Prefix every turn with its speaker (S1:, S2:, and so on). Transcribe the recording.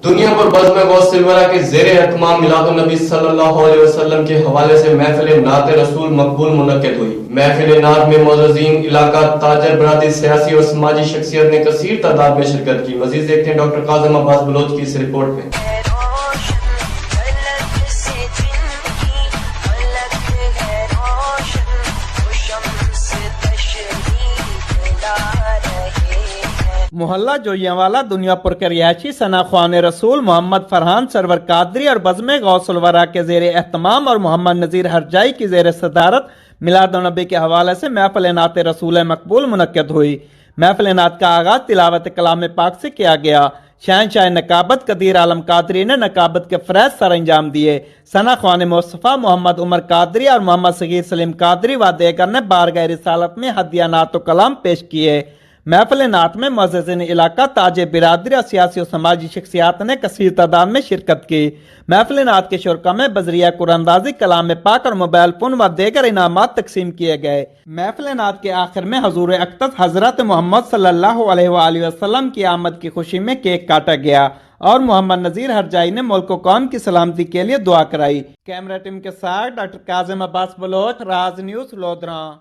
S1: دنیا پر بزم غوث سلورہ کے زیر اہتمام میلاد النبی صلی اللہ علیہ وسلم کے حوالے سے محفل نعت رسول مقبول منعقد ہوئی۔ محفل نعت میں معززین علاقہ، تاجر برادری، سیاسی اور سماجی شخصیت نے کثیر تعداد میں شرکت کی۔ مزید دیکھتے ہیں ڈاکٹر کاظم عباس بلوچ کی اس رپورٹ میں۔
S2: محلہ جویاں دنیا پر کے رہائشی ثنا خوان رسول محمد فرحان سرور قادری اور بزم غوث الورا کے زیر اہتمام اور محمد نذیر ہرجائی کی زیر صدارت میلاد النبی کے حوالے سے محفل نعت رسول مقبول منعقد ہوئی۔ محفل نعت کا آغاز تلاوت کلام پاک سے کیا گیا۔ شہنشاہ نقابت قدیر عالم قادری نے نقابت کے فرائض سر انجام دیے۔ ثنا خوان مصطفیٰ محمد عمر قادری اور محمد صغیر سلیم قادری و دیگر نے بارگاہ رسالت میں ہدیہ نعت و کلام پیش کیے۔ محفل نعت میں معززین علاقہ، تاجر برادری اور سیاسی و سماجی شخصیات نے کثیر تعداد میں شرکت کی۔ محفل نعت کے شرکا میں بذریعہ قرآن اندازی، کلام پاک اور موبائل فون و دیگر انعامات تقسیم کیے گئے۔ محفل نعت کے آخر میں حضور اقدس حضرت محمد صلی اللہ علیہ وآلہ وسلم کی آمد کی خوشی میں کیک کاٹا گیا اور محمد نذیر ہرجائی نے ملک و قوم کی سلامتی کے لیے دعا کرائی۔ کیمرہ ٹیم کے ساتھ ڈاکٹر کاظم عباس بلوچ، راز نیوز، لودھراں۔